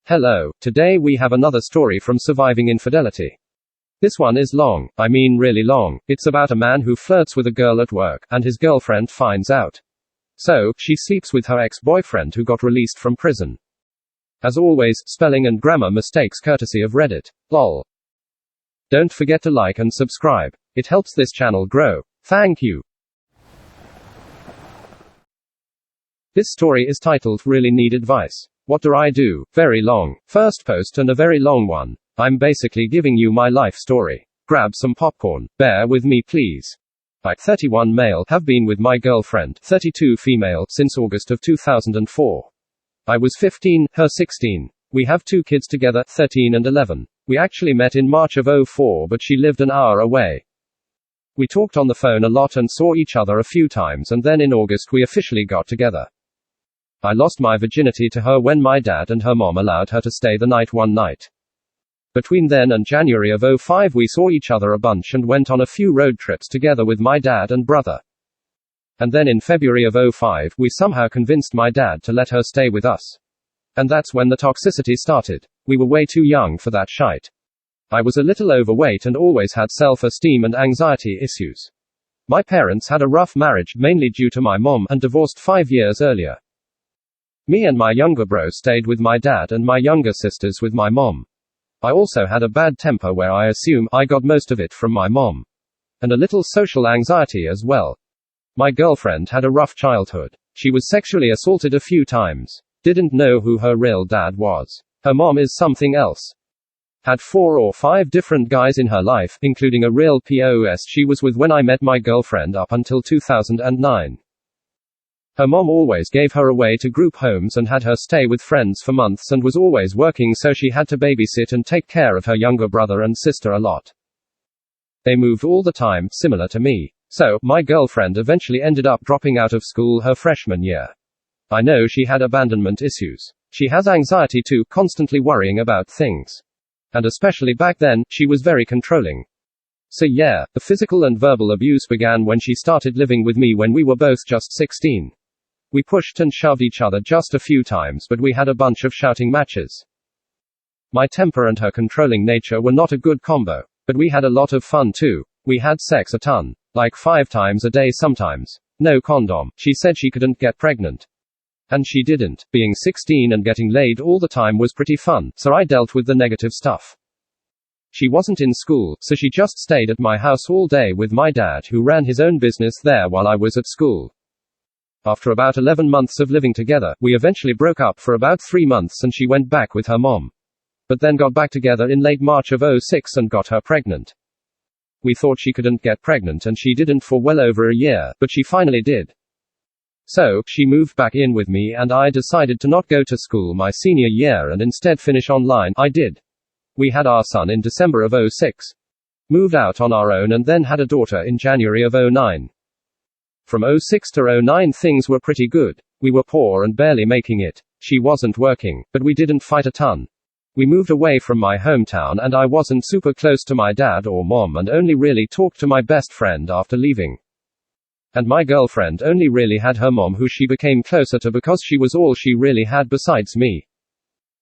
Hello, today we have another story from Surviving Infidelity. This one is long, I mean really long. It's about a man who flirts with a girl at work, and his girlfriend finds out. So, she sleeps with her ex-boyfriend who got released from prison. As always, spelling and grammar mistakes courtesy of Reddit. Lol. Don't forget to like and subscribe. It helps this channel grow. Thank you. This story is titled Really Need Advice. What do I do? Very long. First post and a very long one. I'm basically giving you my life story. Grab some popcorn. Bear with me please. I, 31 male, have been with my girlfriend, 32 female, since August of 2004. I was 15, her 16. We have 2 kids together, 13 and 11. We actually met in March of 04, but she lived an hour away. We talked on the phone a lot and saw each other a few times, and then in August we officially got together. I lost my virginity to her when my dad and her mom allowed her to stay the night one night. Between then and January of 05 we saw each other a bunch and went on a few road trips together with my dad and brother. And then in February of 05, we somehow convinced my dad to let her stay with us. And that's when the toxicity started. We were way too young for that shite. I was a little overweight and always had self-esteem and anxiety issues. My parents had a rough marriage, mainly due to my mom, and divorced 5 years earlier. Me and my younger bro stayed with my dad and my younger sisters with my mom. I also had a bad temper where I assume I got most of it from my mom. And a little social anxiety as well. My girlfriend had a rough childhood. She was sexually assaulted a few times. Didn't know who her real dad was. Her mom is something else. Had 4 or 5 different guys in her life, including a real POS she was with when I met my girlfriend up until 2009. Her mom always gave her away to group homes and had her stay with friends for months and was always working, so she had to babysit and take care of her younger brother and sister a lot. They moved all the time, similar to me. So, my girlfriend eventually ended up dropping out of school her freshman year. I know she had abandonment issues. She has anxiety too, constantly worrying about things. And especially back then, she was very controlling. So yeah, the physical and verbal abuse began when she started living with me when we were both just 16. We pushed and shoved each other just a few times, but we had a bunch of shouting matches. My temper and her controlling nature were not a good combo, but we had a lot of fun too. We had sex a ton. Like 5 times a day sometimes. No condom. She said she couldn't get pregnant. And she didn't. Being 16 and getting laid all the time was pretty fun, so I dealt with the negative stuff. She wasn't in school, so she just stayed at my house all day with my dad, who ran his own business there while I was at school. After about 11 months of living together, we eventually broke up for about 3 months and she went back with her mom. But then got back together in late March of 06 and got her pregnant. We thought she couldn't get pregnant and she didn't for well over a year, but she finally did. So, she moved back in with me and I decided to not go to school my senior year and instead finish online. I did. We had our son in December of 06. Moved out on our own and then had a daughter in January of 09. From 06 to 09 things were pretty good. We were poor and barely making it. She wasn't working, but we didn't fight a ton. We moved away from my hometown and I wasn't super close to my dad or mom and only really talked to my best friend after leaving. And my girlfriend only really had her mom, who she became closer to because she was all she really had besides me.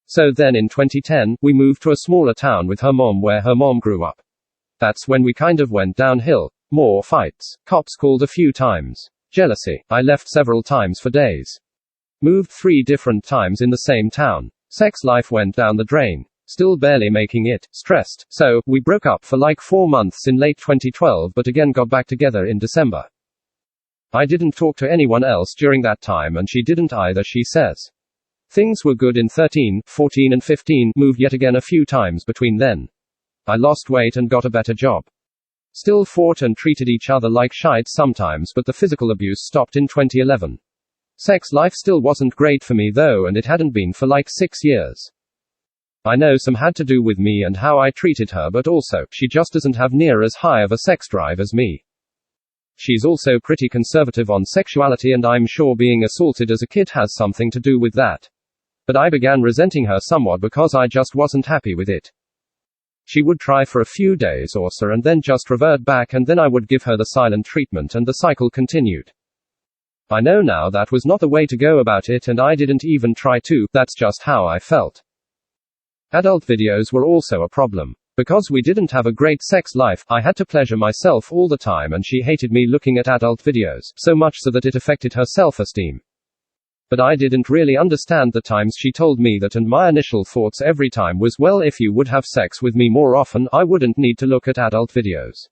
So then in 2010, we moved to a smaller town with her mom where her mom grew up. That's when we kind of went downhill. More fights. Cops called a few times. Jealousy. I left several times for days. Moved 3 different times in the same town. Sex life went down the drain. Still barely making it. Stressed. So, we broke up for like 4 months in late 2012 but again got back together in December. I didn't talk to anyone else during that time and she didn't either, she says. Things were good in 13, 14 and 15, moved yet again a few times between then. I lost weight and got a better job. Still fought and treated each other like shite sometimes, but the physical abuse stopped in 2011. Sex life still wasn't great for me though, and it hadn't been for like 6 years. I know some had to do with me and how I treated her, but also, she just doesn't have near as high of a sex drive as me. She's also pretty conservative on sexuality and I'm sure being assaulted as a kid has something to do with that. But I began resenting her somewhat because I just wasn't happy with it. She would try for a few days or so and then just revert back, and then I would give her the silent treatment and the cycle continued. I know now that was not the way to go about it and I didn't even try to, that's just how I felt. Adult videos were also a problem. Because we didn't have a great sex life, I had to pleasure myself all the time, and she hated me looking at adult videos, so much so that it affected her self-esteem. But I didn't really understand the times she told me that, and my initial thoughts every time was, well, if you would have sex with me more often, I wouldn't need to look at adult videos.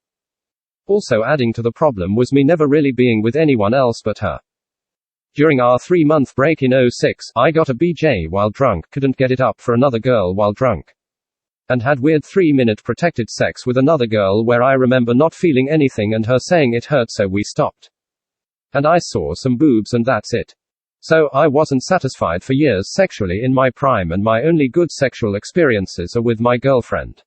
Also adding to the problem was me never really being with anyone else but her. During our 3-month break in 2006, I got a BJ while drunk, couldn't get it up for another girl while drunk. And had weird 3-minute protected sex with another girl where I remember not feeling anything and her saying it hurt, so we stopped. And I saw some boobs and that's it. So, I wasn't satisfied for years sexually in my prime, and my only good sexual experiences are with my girlfriend.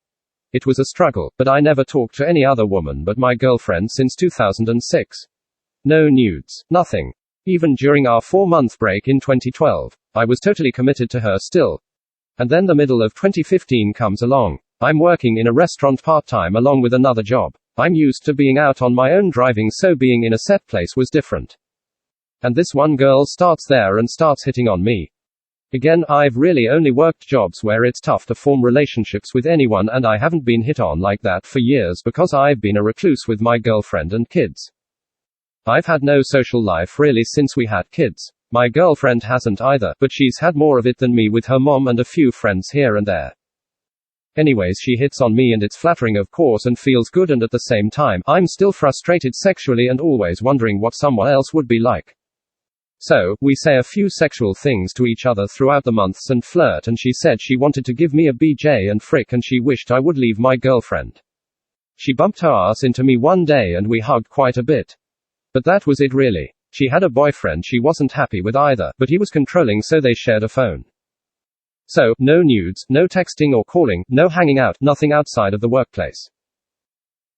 It was a struggle, but I never talked to any other woman but my girlfriend since 2006. No nudes. Nothing. Even during our 4-month break in 2012, I was totally committed to her still. And then the middle of 2015 comes along. I'm working in a restaurant part-time along with another job. I'm used to being out on my own driving, so being in a set place was different. And this one girl starts there and starts hitting on me. Again, I've really only worked jobs where it's tough to form relationships with anyone, and I haven't been hit on like that for years because I've been a recluse with my girlfriend and kids. I've had no social life really since we had kids. My girlfriend hasn't either, but she's had more of it than me with her mom and a few friends here and there. Anyways, she hits on me and it's flattering of course and feels good, and at the same time, I'm still frustrated sexually and always wondering what someone else would be like. So, we say a few sexual things to each other throughout the months and flirt, and she said she wanted to give me a BJ and frick, and she wished I would leave my girlfriend. She bumped her ass into me one day and we hugged quite a bit. But that was it really. She had a boyfriend she wasn't happy with either, but he was controlling, so they shared a phone. So, no nudes, no texting or calling, no hanging out, nothing outside of the workplace.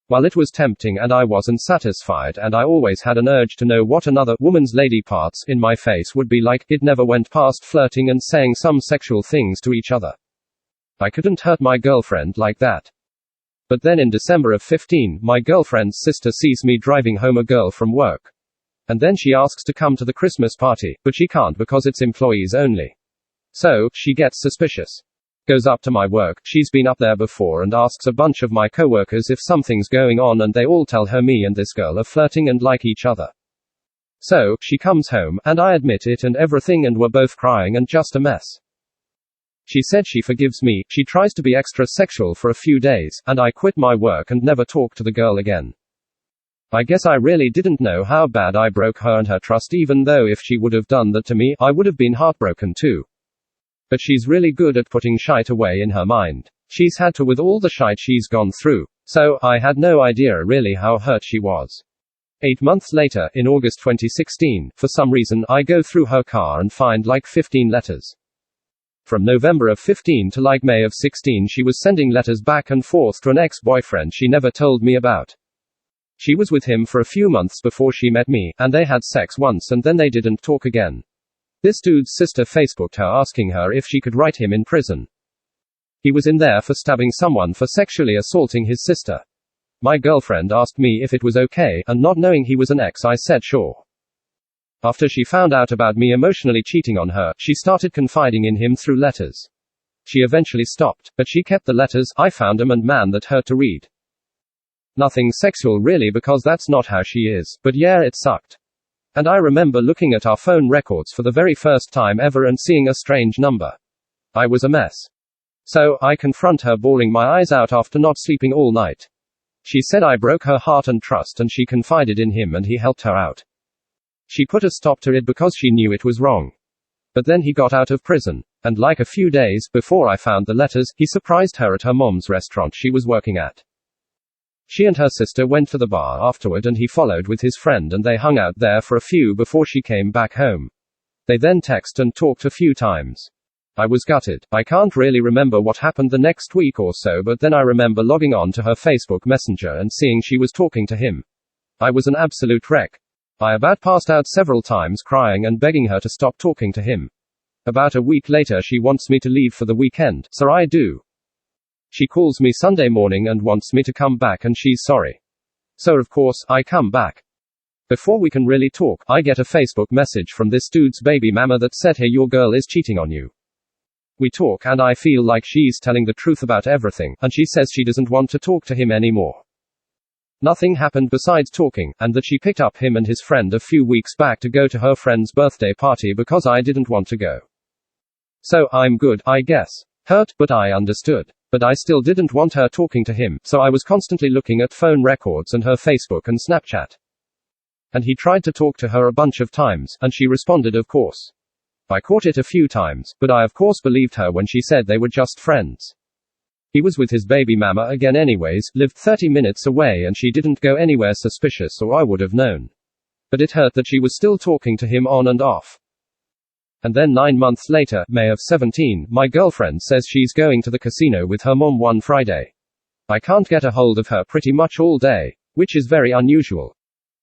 While it was tempting and I wasn't satisfied, and I always had an urge to know what another woman's lady parts in my face would be like, it never went past flirting and saying some sexual things to each other. I couldn't hurt my girlfriend like that. But then in December of 15, my girlfriend's sister sees me driving home a girl from work. And then she asks to come to the Christmas party, but she can't because it's employees only. So, she gets suspicious. Goes up to my work, she's been up there before, and asks a bunch of my coworkers if something's going on, and they all tell her me and this girl are flirting and like each other. So, she comes home, and I admit it and everything, and we're both crying and just a mess. She said she forgives me, she tries to be extra sexual for a few days, and I quit my work and never talk to the girl again. I guess I really didn't know how bad I broke her and her trust, even though if she would have done that to me, I would have been heartbroken too. But she's really good at putting shite away in her mind. She's had to with all the shite she's gone through. So, I had no idea really how hurt she was. 8 months later, in August 2016, for some reason, I go through her car and find like 15 letters. From November of 15 to like May of 16, she was sending letters back and forth to an ex-boyfriend she never told me about. She was with him for a few months before she met me, and they had sex once and then they didn't talk again. This dude's sister Facebooked her asking her if she could write him in prison. He was in there for stabbing someone for sexually assaulting his sister. My girlfriend asked me if it was okay, and not knowing he was an ex, I said sure. After she found out about me emotionally cheating on her, she started confiding in him through letters. She eventually stopped, but she kept the letters. I found them, and man, that hurt to read. Nothing sexual really, because that's not how she is, but yeah, it sucked. And I remember looking at our phone records for the very first time ever and seeing a strange number. I was a mess. So, I confront her, bawling my eyes out after not sleeping all night. She said I broke her heart and trust, and she confided in him and he helped her out. She put a stop to it because she knew it was wrong. But then he got out of prison, and like a few days before I found the letters, he surprised her at her mom's restaurant she was working at. She and her sister went to the bar afterward, and he followed with his friend, and they hung out there for a few before she came back home. They then texted and talked a few times. I was gutted. I can't really remember what happened the next week or so, but then I remember logging on to her Facebook Messenger and seeing she was talking to him. I was an absolute wreck. I about passed out several times, crying and begging her to stop talking to him. About a week later, she wants me to leave for the weekend, so I do. She calls me Sunday morning and wants me to come back, and she's sorry. So of course, I come back. Before we can really talk, I get a Facebook message from this dude's baby mama that said, "Hey, your girl is cheating on you." We talk and I feel like she's telling the truth about everything, and she says she doesn't want to talk to him anymore. Nothing happened besides talking, and that she picked up him and his friend a few weeks back to go to her friend's birthday party because I didn't want to go. So, I'm good, I guess. Hurt, but I understood. But I still didn't want her talking to him, so I was constantly looking at phone records and her Facebook and Snapchat. And he tried to talk to her a bunch of times, and she responded, of course. I caught it a few times, but I of course believed her when she said they were just friends. He was with his baby mama again anyways, lived 30 minutes away, and she didn't go anywhere suspicious or I would have known. But it hurt that she was still talking to him on and off. And then 9 months later, May of 17, my girlfriend says she's going to the casino with her mom one Friday. I can't get a hold of her pretty much all day, which is very unusual.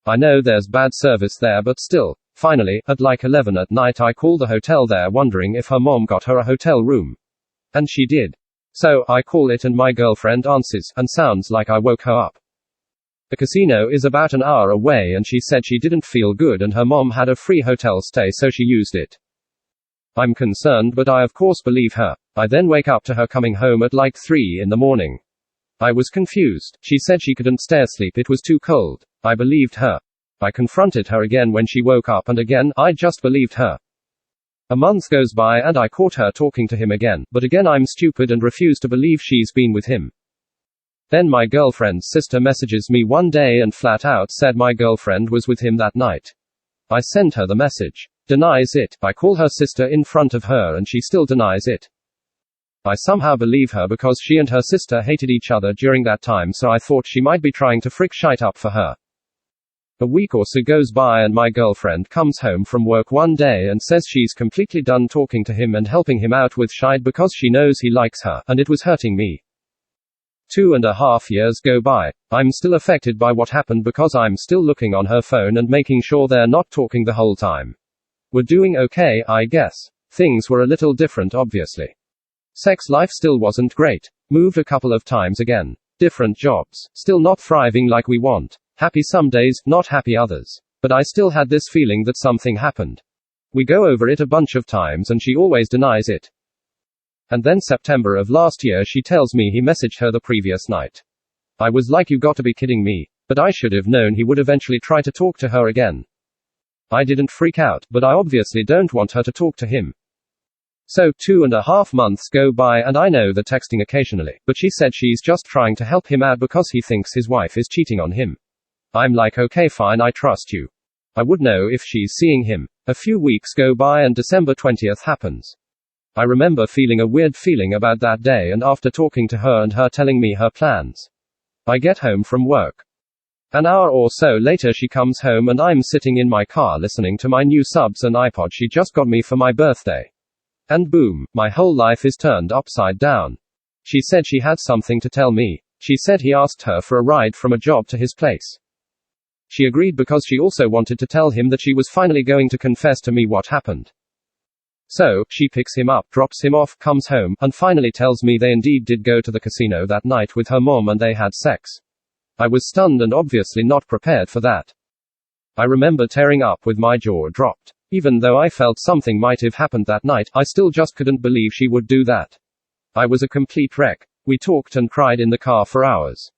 I know there's bad service there, but still. Finally, at like 11 at night, I call the hotel there wondering if her mom got her a hotel room. And she did. So, I call it and my girlfriend answers, and sounds like I woke her up. The casino is about an hour away and she said she didn't feel good and her mom had a free hotel stay so she used it. I'm concerned, but I of course believe her. I then wake up to her coming home at like 3 in the morning. I was confused. She said she couldn't stay asleep, it was too cold. I believed her. I confronted her again when she woke up and again, I just believed her. A month goes by and I caught her talking to him again, but again I'm stupid and refuse to believe she's been with him. Then my girlfriend's sister messages me one day and flat out said my girlfriend was with him that night. I send her the message. Denies it. I call her sister in front of her and she still denies it. I somehow believe her because she and her sister hated each other during that time, so I thought she might be trying to frick shite up for her. A week or so goes by and my girlfriend comes home from work one day and says she's completely done talking to him and helping him out with shite because she knows he likes her, and it was hurting me. 2.5 years go by. I'm still affected by what happened because I'm still looking on her phone and making sure they're not talking the whole time. We're doing okay, I guess. Things were a little different, obviously. Sex life still wasn't great. Moved a couple of times again. Different jobs. Still not thriving like we want. Happy some days, not happy others. But I still had this feeling that something happened. We go over it a bunch of times and she always denies it. And then September of last year she tells me he messaged her the previous night. I was like, you got to be kidding me. But I should have known he would eventually try to talk to her again. I didn't freak out, but I obviously don't want her to talk to him. So, 2.5 months go by and I know they're texting occasionally, but she said she's just trying to help him out because he thinks his wife is cheating on him. I'm like, okay fine, I trust you. I would know if she's seeing him. A few weeks go by and December 20th happens. I remember feeling a weird feeling about that day, and after talking to her and her telling me her plans, I get home from work. An hour or so later she comes home and I'm sitting in my car listening to my new subs and iPod she just got me for my birthday. And boom, my whole life is turned upside down. She said she had something to tell me. She said he asked her for a ride from a job to his place. She agreed because she also wanted to tell him that she was finally going to confess to me what happened. So, she picks him up, drops him off, comes home, and finally tells me they indeed did go to the casino that night with her mom and they had sex. I was stunned and obviously not prepared for that. I remember tearing up with my jaw dropped. Even though I felt something might have happened that night, I still just couldn't believe she would do that. I was a complete wreck. We talked and cried in the car for hours.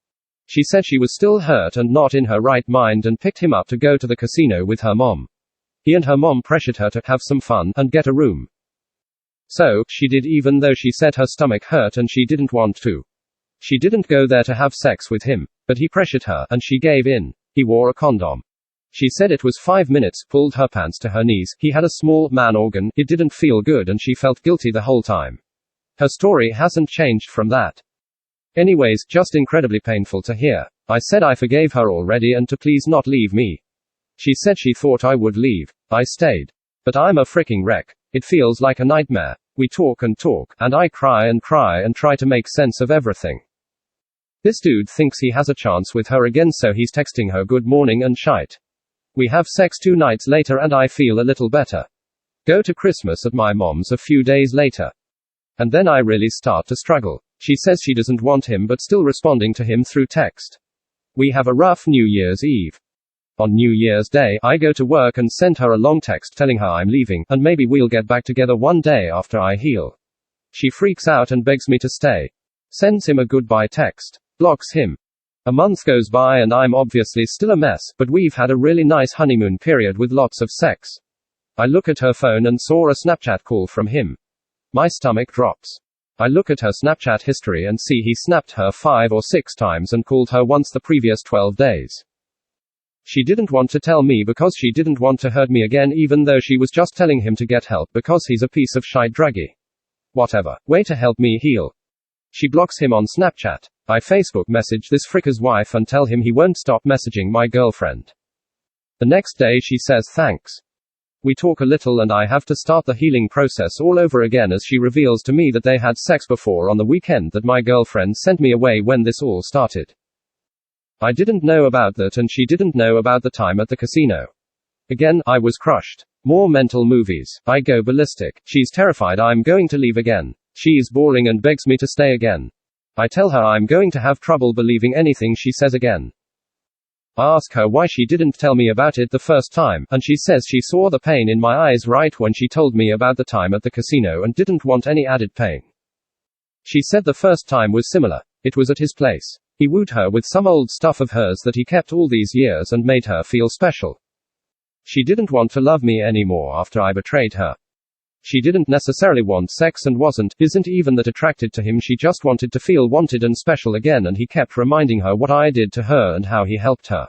She said she was still hurt and not in her right mind and picked him up to go to the casino with her mom. He and her mom pressured her to have some fun and get a room. So, she did, even though she said her stomach hurt and she didn't want to. She didn't go there to have sex with him, but he pressured her and she gave in. He wore a condom. She said it was 5 minutes, pulled her pants to her knees, he had a small man organ, it didn't feel good and she felt guilty the whole time. Her story hasn't changed from that. Anyways, just incredibly painful to hear. I said I forgave her already and to please not leave me. She said she thought I would leave. I stayed. But I'm a freaking wreck. It feels like a nightmare. We talk, and I cry and try to make sense of everything. This dude thinks he has a chance with her again, so he's texting her good morning and shite. We have sex 2 nights later and I feel a little better. Go to Christmas at my mom's a few days later. And then I really start to struggle. She says she doesn't want him but still responding to him through text. We have a rough New Year's Eve. On New Year's Day, I go to work and send her a long text telling her I'm leaving, and maybe we'll get back together one day after I heal. She freaks out and begs me to stay. Sends him a goodbye text. Blocks him. A month goes by and I'm obviously still a mess, but we've had a really nice honeymoon period with lots of sex. I look at her phone and saw a Snapchat call from him. My stomach drops. I look at her Snapchat history and see he snapped her 5 or 6 times and called her once the previous 12 days. She didn't want to tell me because she didn't want to hurt me again, even though she was just telling him to get help because he's a piece of shite druggy. Whatever. Way to help me heal. She blocks him on Snapchat. I Facebook message this fricker's wife and tell him he won't stop messaging my girlfriend. The next day she says thanks. We talk a little and I have to start the healing process all over again as she reveals to me that they had sex before on the weekend that my girlfriend sent me away when this all started. I didn't know about that and she didn't know about the time at the casino. Again, I was crushed. More mental movies. I go ballistic. She's terrified I'm going to leave again. She's bawling and begs me to stay again. I tell her I'm going to have trouble believing anything she says again. I ask her why she didn't tell me about it the first time, and she says she saw the pain in my eyes right when she told me about the time at the casino and didn't want any added pain. She said the first time was similar. It was at his place. He wooed her with some old stuff of hers that he kept all these years and made her feel special. She didn't want to love me anymore after I betrayed her. She didn't necessarily want sex and isn't even that attracted to him. She just wanted to feel wanted and special again, and he kept reminding her what I did to her and how he helped her.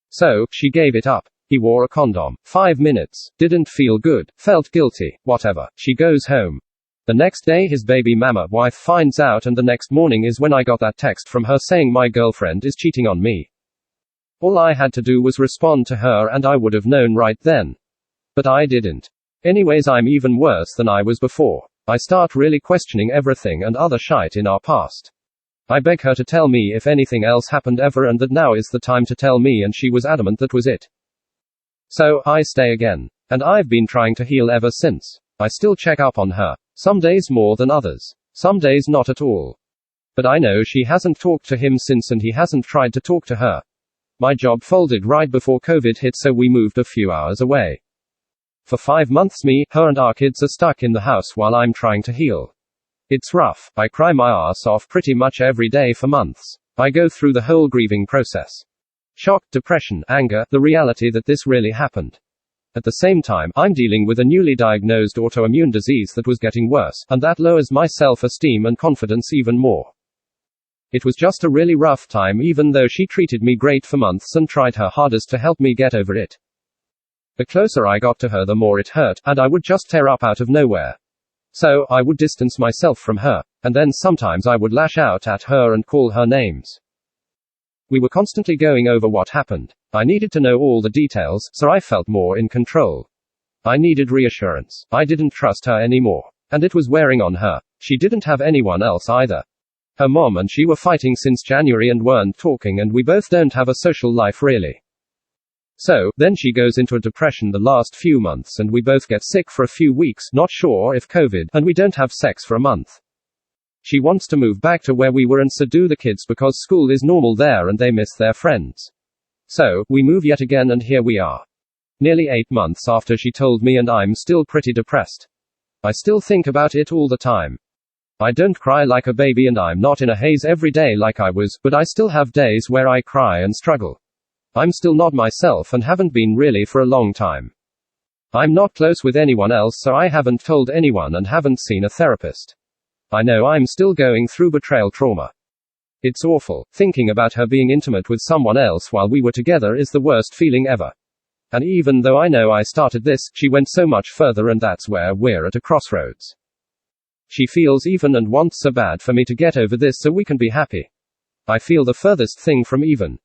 So, she gave it up. He wore a condom. 5 minutes. Didn't feel good. Felt guilty. Whatever. She goes home. The next day his baby mama wife finds out, and the next morning is when I got that text from her saying my girlfriend is cheating on me. All I had to do was respond to her and I would have known right then. But I didn't. Anyways, I'm even worse than I was before. I start really questioning everything and other shite in our past. I beg her to tell me if anything else happened ever and that now is the time to tell me, and she was adamant that was it. So, I stay again. And I've been trying to heal ever since. I still check up on her. Some days more than others. Some days not at all. But I know she hasn't talked to him since and he hasn't tried to talk to her. My job folded right before COVID hit, so we moved a few hours away. For 5 months me, her and our kids are stuck in the house while I'm trying to heal. It's rough. I cry my ass off pretty much every day for months. I go through the whole grieving process. Shock, depression, anger, the reality that this really happened. At the same time, I'm dealing with a newly diagnosed autoimmune disease that was getting worse, and that lowers my self-esteem and confidence even more. It was just a really rough time, even though she treated me great for months and tried her hardest to help me get over it. The closer I got to her, the more it hurt, and I would just tear up out of nowhere. So, I would distance myself from her, and then sometimes I would lash out at her and call her names. We were constantly going over what happened. I needed to know all the details, so I felt more in control. I needed reassurance. I didn't trust her anymore. And it was wearing on her. She didn't have anyone else either. Her mom and she were fighting since January and weren't talking, and we both don't have a social life really. So, then she goes into a depression the last few months and we both get sick for a few weeks, not sure if COVID, and we don't have sex for a month. She wants to move back to where we were and subdue the kids because school is normal there and they miss their friends. So, we move yet again and here we are. Nearly 8 months after she told me and I'm still pretty depressed. I still think about it all the time. I don't cry like a baby and I'm not in a haze every day like I was, but I still have days where I cry and struggle. I'm still not myself and haven't been really for a long time. I'm not close with anyone else, so I haven't told anyone and haven't seen a therapist. I know I'm still going through betrayal trauma. It's awful. Thinking about her being intimate with someone else while we were together is the worst feeling ever. And even though I know I started this, she went so much further, and that's where we're at a crossroads. She feels even and wants so bad for me to get over this so we can be happy. I feel the furthest thing from even.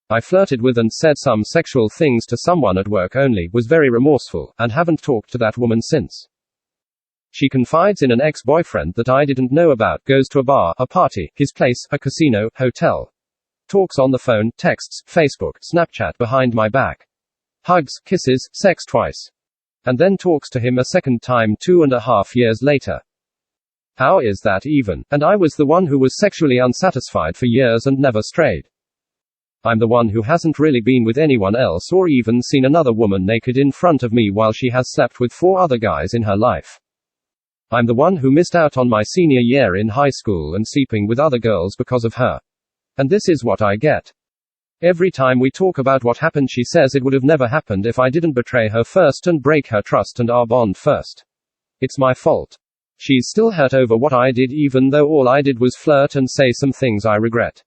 I flirted with and said some sexual things to someone at work only, was very remorseful, and haven't talked to that woman since. She confides in an ex-boyfriend that I didn't know about, goes to a bar, a party, his place, a casino, hotel. Talks on the phone, texts, Facebook, Snapchat behind my back. Hugs, kisses, sex twice. And then talks to him a second time 2.5 years later. How is that even? And I was the one who was sexually unsatisfied for years and never strayed. I'm the one who hasn't really been with anyone else or even seen another woman naked in front of me while she has slept with 4 other guys in her life. I'm the one who missed out on my senior year in high school and sleeping with other girls because of her. And this is what I get. Every time we talk about what happened, she says it would have never happened if I didn't betray her first and break her trust and our bond first. It's my fault. She's still hurt over what I did, even though all I did was flirt and say some things I regret.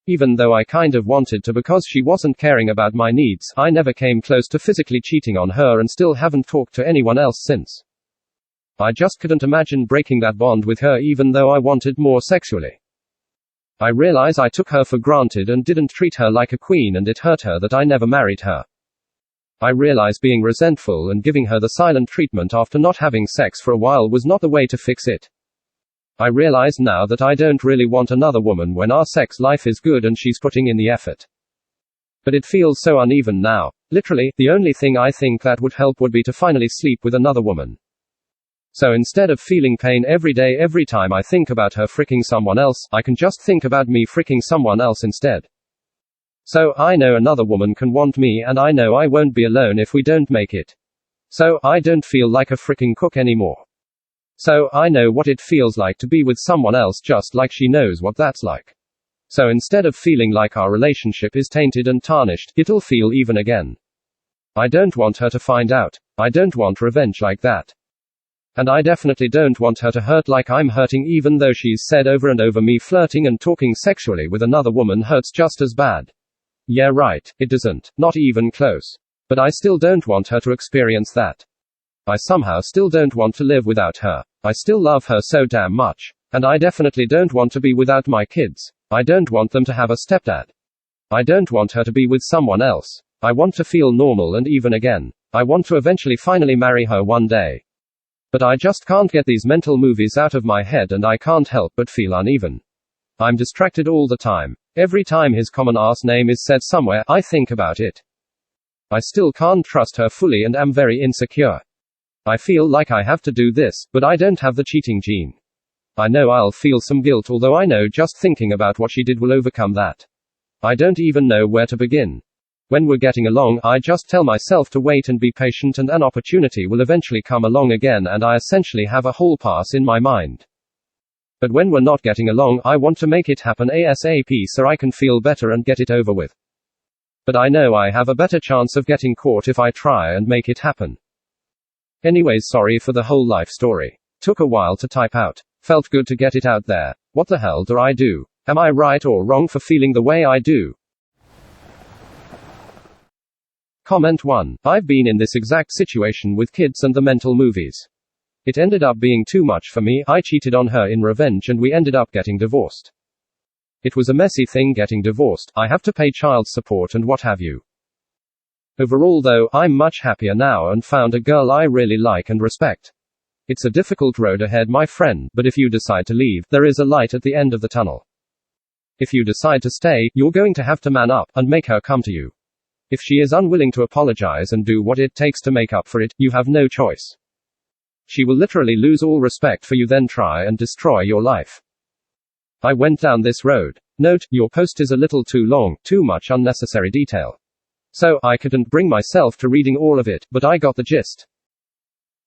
Even though I kind of wanted to because she wasn't caring about my needs, I never came close to physically cheating on her and still haven't talked to anyone else since. I just couldn't imagine breaking that bond with her even though I wanted more sexually. I realize I took her for granted and didn't treat her like a queen, and it hurt her that I never married her. I realize being resentful and giving her the silent treatment after not having sex for a while was not the way to fix it. I realize now that I don't really want another woman when our sex life is good and she's putting in the effort. But it feels so uneven now. Literally, the only thing I think that would help would be to finally sleep with another woman. So instead of feeling pain every day every time I think about her fricking someone else, I can just think about me fricking someone else instead. So I know another woman can want me, and I know I won't be alone if we don't make it. So I don't feel like a fricking cook anymore. So I know what it feels like to be with someone else just like she knows what that's like. So instead of feeling like our relationship is tainted and tarnished, it'll feel even again. I don't want her to find out. I don't want revenge like that. And I definitely don't want her to hurt like I'm hurting, even though she's said over and over me flirting and talking sexually with another woman hurts just as bad. Yeah, right, it doesn't. Not even close. But I still don't want her to experience that. I somehow still don't want to live without her. I still love her so damn much. And I definitely don't want to be without my kids. I don't want them to have a stepdad. I don't want her to be with someone else. I want to feel normal and even again. I want to eventually finally marry her one day. But I just can't get these mental movies out of my head, and I can't help but feel uneven. I'm distracted all the time. Every time his common ass name is said somewhere, I think about it. I still can't trust her fully and am very insecure. I feel like I have to do this, but I don't have the cheating gene. I know I'll feel some guilt, although I know just thinking about what she did will overcome that. I don't even know where to begin. When we're getting along, I just tell myself to wait and be patient, and an opportunity will eventually come along again, and I essentially have a whole pass in my mind. But when we're not getting along, I want to make it happen ASAP so I can feel better and get it over with. But I know I have a better chance of getting caught if I try and make it happen. Anyways, sorry for the whole life story. Took a while to type out. Felt good to get it out there. What the hell do I do? Am I right or wrong for feeling the way I do? Comment 1. I've been in this exact situation with kids and the mental movies. It ended up being too much for me. I cheated on her in revenge and we ended up getting divorced. It was a messy thing getting divorced. I have to pay child support and what have you. Overall though, I'm much happier now and found a girl I really like and respect. It's a difficult road ahead, my friend, but if you decide to leave, there is a light at the end of the tunnel. If you decide to stay, you're going to have to man up and make her come to you. If she is unwilling to apologize and do what it takes to make up for it, you have no choice. She will literally lose all respect for you, then try and destroy your life. I went down this road. Note, your post is a little too long, too much unnecessary detail. So, I couldn't bring myself to reading all of it, but I got the gist.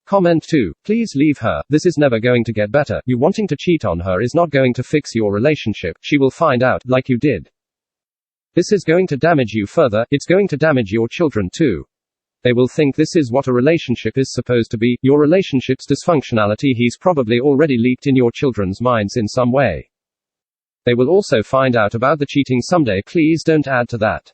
Comment 2. Please leave her. This is never going to get better. You wanting to cheat on her is not going to fix your relationship. She will find out, like you did. This is going to damage you further. It's going to damage your children too. They will think this is what a relationship is supposed to be. Your relationship's dysfunctionality he's probably already leaked in your children's minds in some way. They will also find out about the cheating someday. Please don't add to that.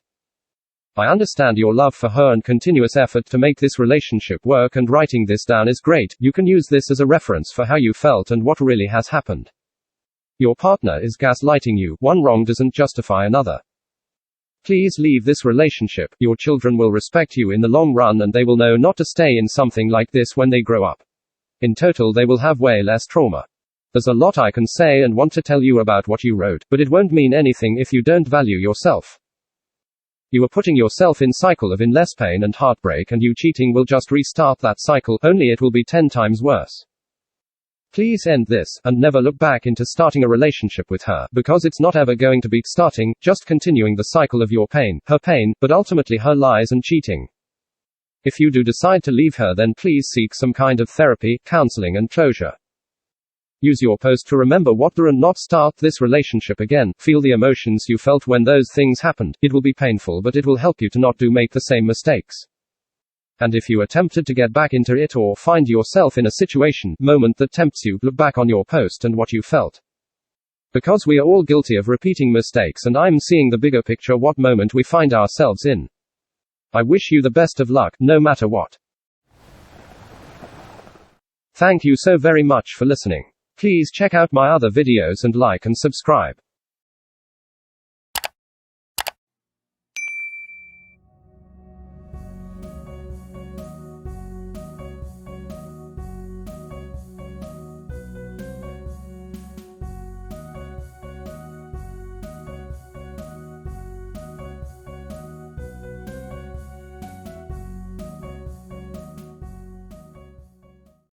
I understand your love for her and continuous effort to make this relationship work, and writing this down is great. You can use this as a reference for how you felt and what really has happened. Your partner is gaslighting you. One wrong doesn't justify another. Please leave this relationship. Your children will respect you in the long run, and they will know not to stay in something like this when they grow up. In total, they will have way less trauma. There's a lot I can say and want to tell you about what you wrote, but it won't mean anything if you don't value yourself. You are putting yourself in cycle of less pain and heartbreak, and you cheating will just restart that cycle, only it will be 10 times worse. Please end this, and never look back into starting a relationship with her, because it's not ever going to be starting, just continuing the cycle of your pain, her pain, but ultimately her lies and cheating. If you do decide to leave her, then please seek some kind of therapy, counseling, and closure. Use your post to remember what and not start this relationship again. Feel the emotions you felt when those things happened. It will be painful, but it will help you to not make the same mistakes. And if you are tempted to get back into it or find yourself in a moment that tempts you, look back on your post and what you felt. Because we are all guilty of repeating mistakes, and I'm seeing the bigger picture what moment we find ourselves in. I wish you the best of luck, no matter what. Thank you so very much for listening. Please check out my other videos and like and subscribe.